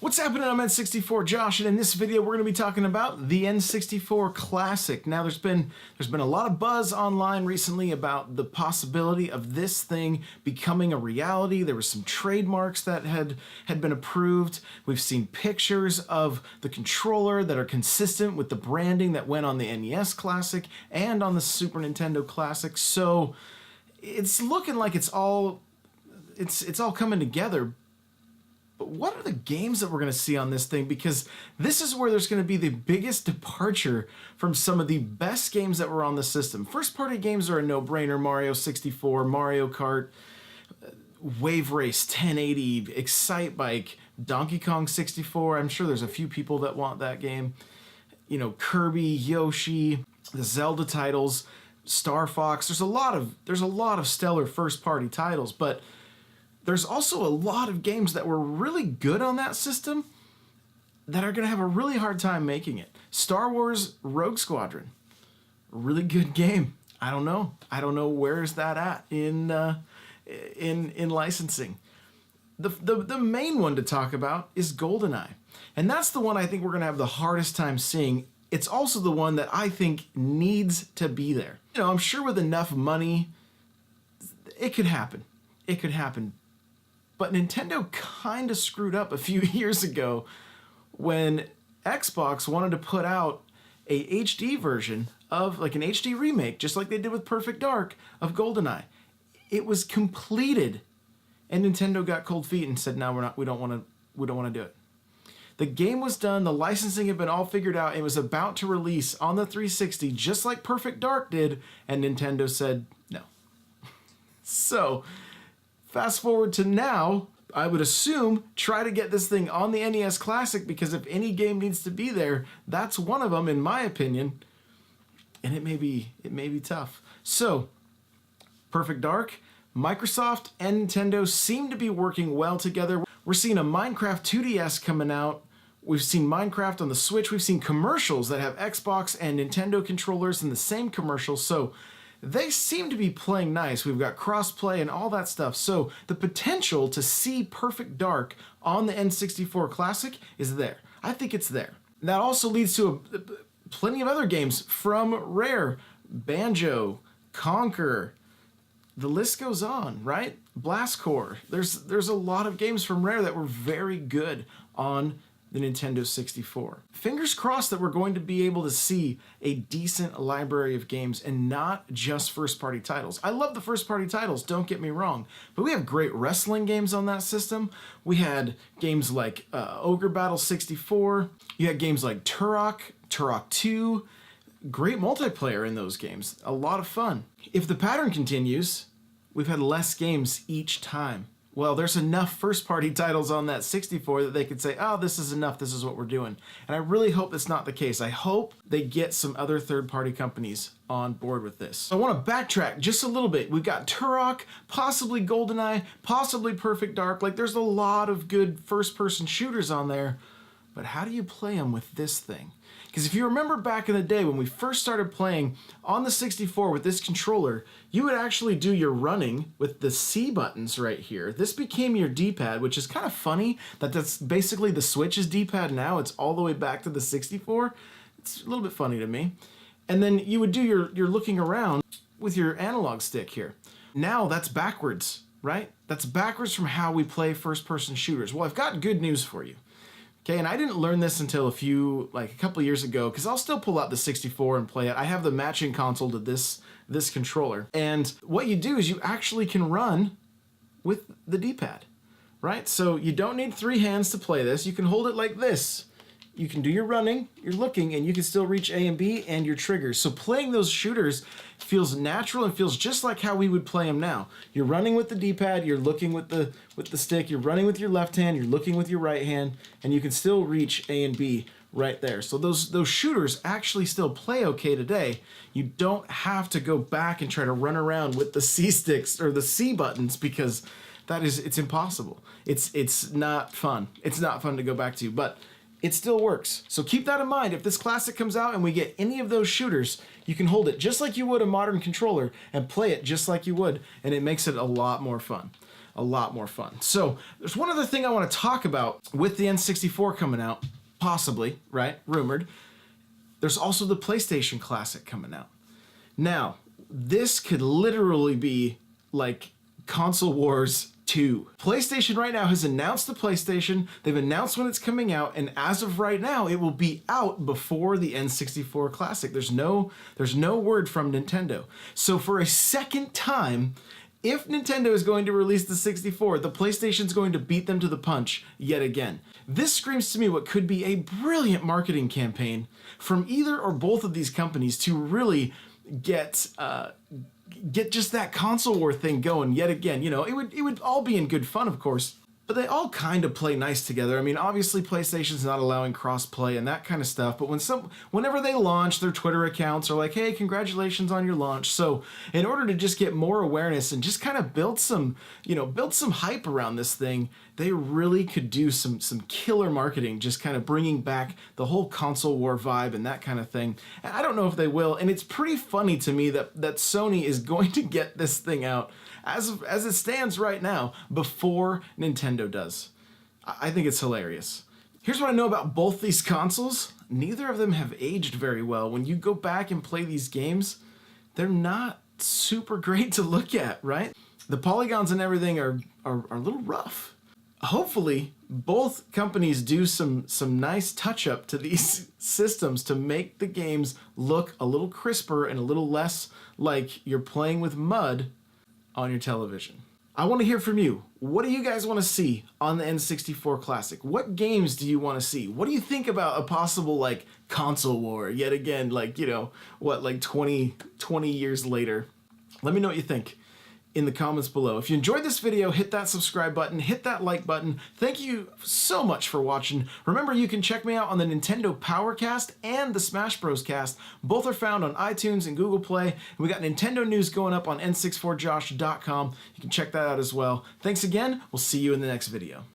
What's happening? I'm N64 Josh, and in this video we're going to be talking about the N64 Classic. Now there's been a lot of buzz online recently about the possibility of this thing becoming a reality. There were some trademarks that had been approved. We've seen pictures of the controller that are consistent with the branding that went on the NES Classic and on the Super Nintendo Classic. So it's looking like it's all coming together. But what are the games that we're going to see on this thing? Because this is where there's going to be the biggest departure from some of the best games that were on the system. First-party games are a no-brainer. Mario 64, Mario Kart, Wave Race 1080, Excite Bike, Donkey Kong 64. I'm sure there's a few people that want that game. You know, Kirby, Yoshi, the Zelda titles, Star Fox. There's a lot of stellar first-party titles, but there's also a lot of games that were really good on that system that are going to have a really hard time making it. Star Wars Rogue Squadron, really good game. I don't know where's that at in licensing. The main one to talk about is Goldeneye, and that's the one I think we're going to have the hardest time seeing. It's also the one that I think needs to be there. You know, I'm sure with enough money, it could happen. It could happen. But Nintendo kind of screwed up a few years ago when Xbox wanted to put out a HD version of, like an HD remake, just like they did with Perfect Dark, of Goldeneye. It was completed, and Nintendo got cold feet and said, "No, we don't want to do it." The game was done, the licensing had been all figured out, it was about to release on the 360, just like Perfect Dark did, and Nintendo said no. So fast forward to now, I would assume try to get this thing on the NES Classic, because if any game needs to be there, that's one of them in my opinion, and it may be tough. So Perfect Dark, Microsoft and Nintendo seem to be working well together. We're seeing a Minecraft 2DS coming out. We've seen Minecraft on the Switch. We've seen commercials that have Xbox and Nintendo controllers in the same commercial. So they seem to be playing nice. We've got crossplay and all that stuff. So the potential to see Perfect Dark on the N64 Classic is there. I think it's there. That also leads to plenty of other games from Rare. Banjo, Conquer, the list goes on, right? Blast Corps. There's a lot of games from Rare that were very good on the Nintendo 64. Fingers crossed that we're going to be able to see a decent library of games and not just first-party titles. I love the first-party titles, don't get me wrong, but we have great wrestling games on that system. We had games like Ogre Battle 64. You had games like Turok, Turok 2. Great multiplayer in those games. A lot of fun. If the pattern continues, we've had less games each time. Well, there's enough first-party titles on that 64 that they could say, oh, this is enough, this is what we're doing. And I really hope that's not the case. I hope they get some other third-party companies on board with this. So I want to backtrack just a little bit. We've got Turok, possibly Goldeneye, possibly Perfect Dark. Like, there's a lot of good first-person shooters on there, but how do you play them with this thing? Because if you remember back in the day when we first started playing on the 64 with this controller, you would actually do your running with the C buttons right here. This became your D-pad, which is kind of funny that that's basically the Switch's D-pad now. It's all the way back to the 64. It's a little bit funny to me. And then you would do your looking around with your analog stick here. Now that's backwards, right? That's backwards from how we play first-person shooters. Well, I've got good news for you. Okay, and I didn't learn this until a couple years ago, because I'll still pull out the 64 and play it. I have the matching console to this controller. And what you do is you actually can run with the D-pad, right? So you don't need three hands to play this. You can hold it like this. You can do your running, your looking, and you can still reach A and B and your triggers. So playing those shooters feels natural and feels just like how we would play them now. You're running with the D-pad, you're looking with the stick, you're running with your left hand, you're looking with your right hand, and you can still reach A and B right there. So those shooters actually still play okay today. You don't have to go back and try to run around with the C sticks or the C buttons, because it's impossible. It's not fun. It's not fun to go back to, but it still works. So keep that in mind. If this Classic comes out and we get any of those shooters, you can hold it just like you would a modern controller and play it just like you would, and it makes it a lot more fun. a lot more fun. So there's one other thing I want to talk about with the N64 coming out, possibly, right? Rumored. There's also the PlayStation Classic coming out. Now, this could literally be like Console Wars 2. PlayStation right now has announced the PlayStation, they've announced when it's coming out, and as of right now, it will be out before the N64 Classic. There's no word from Nintendo. So for a second time, if Nintendo is going to release the 64, the PlayStation's going to beat them to the punch yet again. This screams to me what could be a brilliant marketing campaign from either or both of these companies to really get just that console war thing going yet again. You know, it would all be in good fun, of course, but they all kind of play nice together. I mean, obviously PlayStation's not allowing cross-play and that kind of stuff, but whenever they launch, their Twitter accounts are like, hey, congratulations on your launch. So in order to just get more awareness and just kind of build some hype around this thing, they really could do some killer marketing, just kind of bringing back the whole console war vibe and that kind of thing. And I don't know if they will, and it's pretty funny to me that Sony is going to get this thing out as it stands right now before Nintendo does. I think it's hilarious. Here's what I know about both these consoles. Neither of them have aged very well. When you go back and play these games, they're not super great to look at, right? The polygons and everything are a little rough. Hopefully, both companies do some nice touch-up to these systems to make the games look a little crisper and a little less like you're playing with mud on your television. I want to hear from you. What do you guys want to see on the N64 Classic? What games do you want to see? What do you think about a possible like console war yet again, like, you know, what, like 20 years later? Let me know what you think in the comments below. If you enjoyed this video, hit that subscribe button, hit that like button. Thank you so much for watching. Remember, you can check me out on the Nintendo Powercast and the Smash Bros. Cast. Both are found on iTunes and Google Play. And we got Nintendo news going up on n64josh.com. You can check that out as well. Thanks again. We'll see you in the next video.